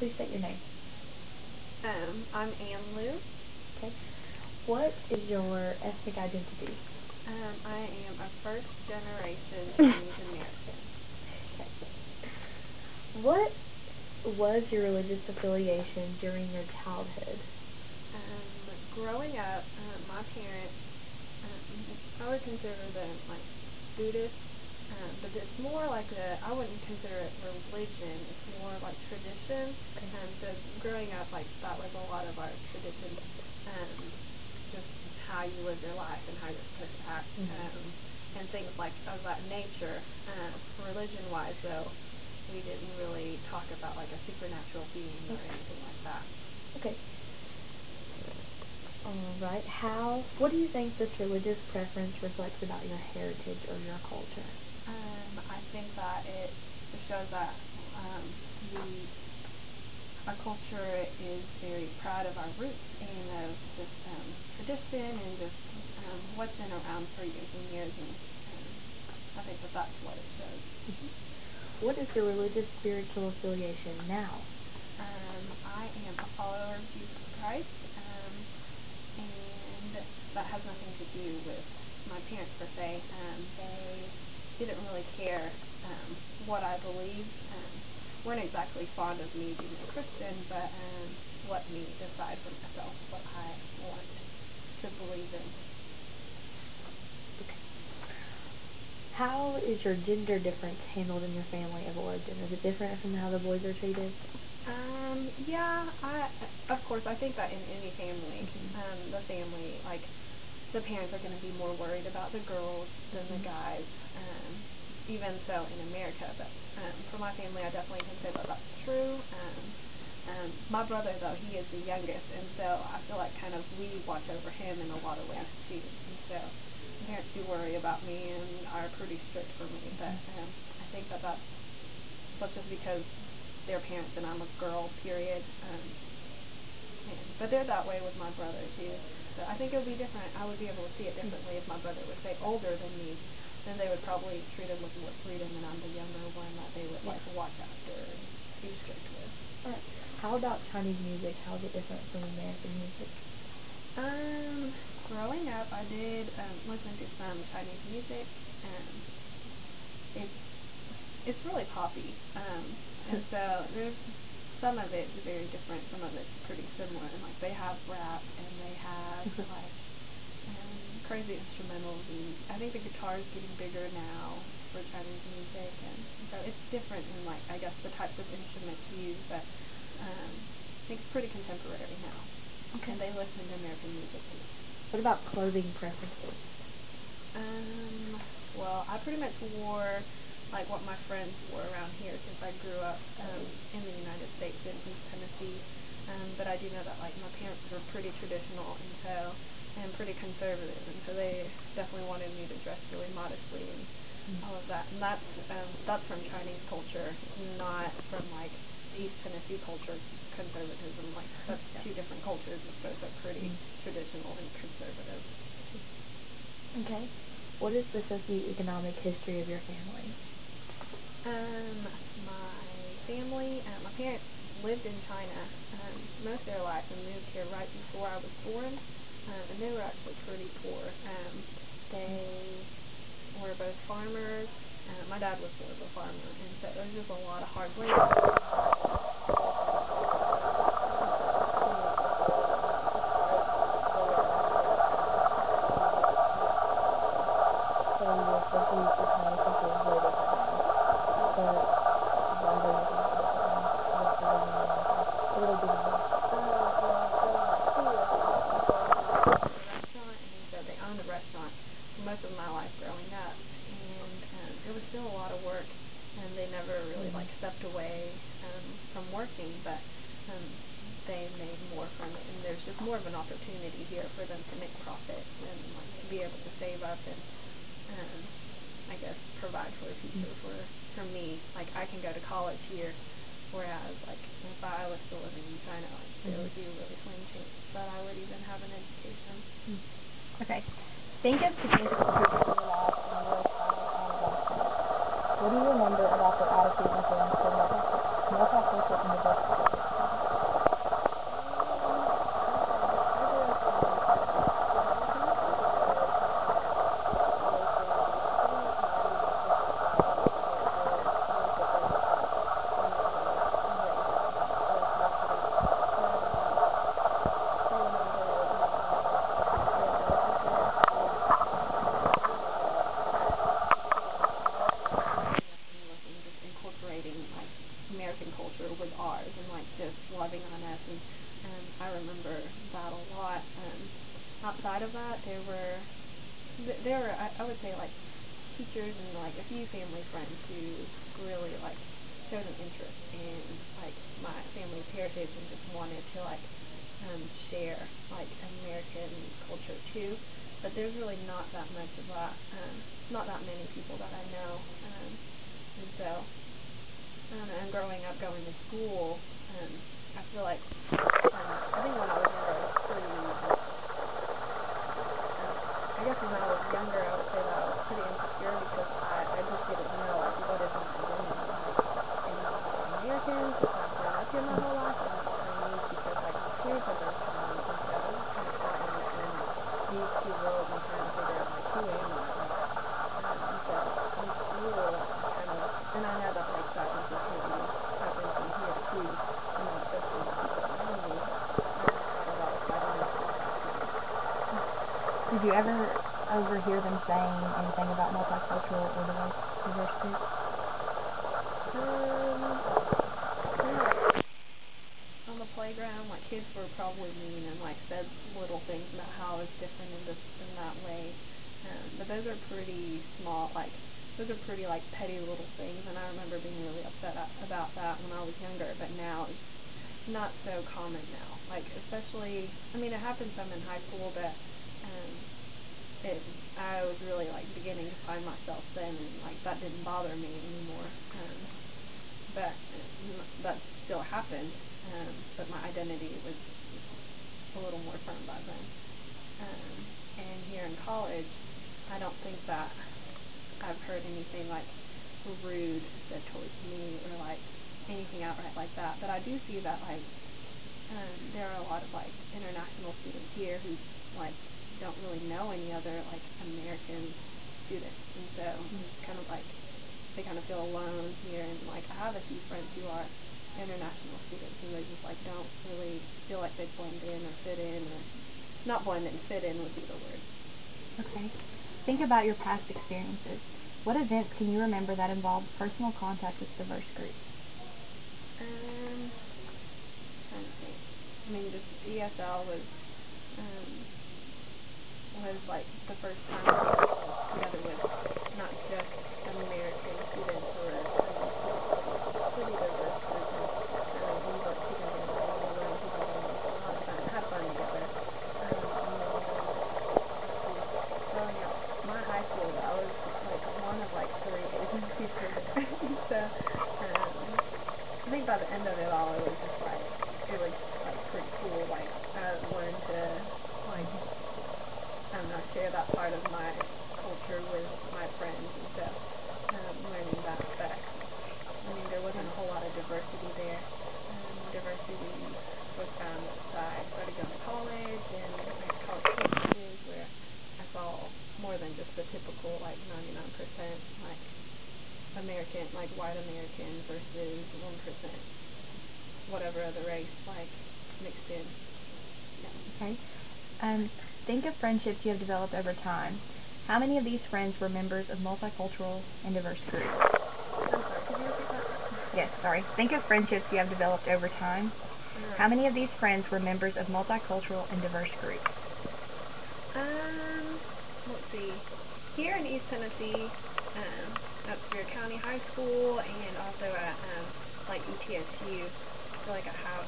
please state your name? I'm Ann Lou. Okay. What is your ethnic identity? I am a first-generation Chinese American. Okay. What was your religious affiliation during your childhood? Growing up, my parents, I would consider them like Buddhist, but it's more like I wouldn't consider it religion. It's more like tradition. Okay. So growing up, like that was a lot of our traditions, just how you live your life and how you're supposed to act, and things like of that nature. Religion-wise, though, we didn't really talk about like a supernatural being or anything like that. Okay. All right. What do you think this religious preference reflects about your heritage or your culture? I think that it shows that our culture is very proud of our roots and of just tradition and just what's been around for years and years, and I think that that's what it shows. What is your religious spiritual affiliation now? I am a follower of Jesus Christ, and that has nothing to do with my parents per se. They didn't really care what I believed. Weren't exactly fond of me being a Christian, but let me decide for myself what I want to believe in. Okay. How is your gender difference handled in your family of origin? Is it different from how the boys are treated? Yeah, of course, I think that in any family, the parents are going to be more worried about the girls than the guys, even so in America, but for my family, I definitely can say that that's true. My brother, though, he is the youngest, and so I feel like kind of we watch over him in a lot of ways, too, and so my parents do worry about me and are pretty strict for me, but I think that that's just because they're parents and I'm a girl, period. But they're that way with my brother too. So I think it would be different. I would be able to see it differently if my brother was, say, older than me. Then they would probably treat him with more freedom, and I'm the younger one that they would like watch after and be strict with. All right. How about Chinese music? How is it different from American music? Growing up, I did listen to some Chinese music. It's really poppy, and so there's some of it is very different, some of it's pretty similar, and like they have rap and they have like crazy instrumentals, and I think the guitar is getting bigger now for Chinese music, and so it's different in like I guess the types of instruments used, but I think it's pretty contemporary now. Okay. And they listen to American music too. What about clothing preferences? Well, I pretty much wore like what my friends wore around here since I grew up in the United States in East Tennessee. But I do know that like my parents were pretty traditional and pretty conservative, and so they definitely wanted me to dress really modestly and all of that. And that's from Chinese culture, not from like East Tennessee culture conservatism. Like that's two different cultures, and both are pretty traditional and conservative. Okay. What is the socioeconomic history of your family? My family, my parents lived in China most of their life and moved here right before I was born, and they were actually pretty poor. They were both farmers. My dad was more of a farmer, and so it was just a lot of hard labor. They owned a restaurant for most of my life growing up, and it was still a lot of work, and they never really like stepped away from working, but they made more from it, and there's just more of an opportunity here for them to make profit and like to be able to save up and I guess provide for a future for me. Like I can go to college here, whereas like if I was still living in China, like there would be a really slim chance that I would even have an education. Okay. Think of significant people in your life and your child and adolescence. What do you remember about their attitude and things from multicultural university? ours and like just loving on us, and I remember that a lot. Outside of that, there were I would say like teachers and like a few family friends who really like showed an interest in like my family's heritage and just wanted to like share like American culture too. But there's really not that much of that, not that many people that I know. And so and growing up going to school, I feel like I think when I was younger I was pretty I guess when I was younger I would say that I was pretty insecure because I just didn't know like what is my identity, like am I American since I've grown up here my whole life, or am I Chinese because like my parents are both Chinese, and so I was kind of caught in between like these two worlds and trying to figure out like who am I, like and so in school I kind of, and I know that like that insecurity happens in here too, you know, especially with people around me. I had a lot of fighting with myself. Did you ever overhear them saying anything about multicultural or diverse groups? Like on the playground, like kids were probably mean and like said little things about how it's different in this in that way, but those are pretty small, like those are pretty like petty little things, and I remember being really upset about that when I was younger, but now it's not so common now, like especially, I mean it happened some in high school, but I was really like beginning to find myself then, and like that didn't bother me anymore, but that still happened, but my identity was a little more firm by then. And here in college, I don't think that I've heard anything like rude said towards me or like anything outright like that, but I do see that like there are a lot of like international students here who like don't really know any other like American students, and so it's kind of like they kind of feel alone here, and like I have a few friends who are international students and they just like don't really feel like they blend in or fit in, or not blend in, fit in would be the word. Okay. Think about your past experiences. What events can you remember that involved personal contact with diverse groups? Trying to think. I mean, just ESL was like the first time I was together with not just American students or Chinese students, but like a pretty diverse group, and we worked together and we learned together, and it was a lot of fun. Had fun together. And then growing up, my high school, I was like one of like 3 Asian people, so I think by the end of it all, it was like pretty cool. Like I learned to like I don't know, share that part of my culture with my friends, and so learning that aspect. I mean, there wasn't a whole lot of diversity there. Diversity was found once I started going to college and like college campuses where I saw more than just the typical like 99% like American, like white American versus 1% whatever other race like mixed in. Yeah. Okay. Think of friendships you have developed over time. How many of these friends were members of multicultural and diverse groups? I'm sorry, could you repeat that? Yes, sorry. Think of friendships you have developed over time. How many of these friends were members of multicultural and diverse groups? Let's see. Here in East Tennessee, at Superior County High School and also at like ETSU, I feel like I have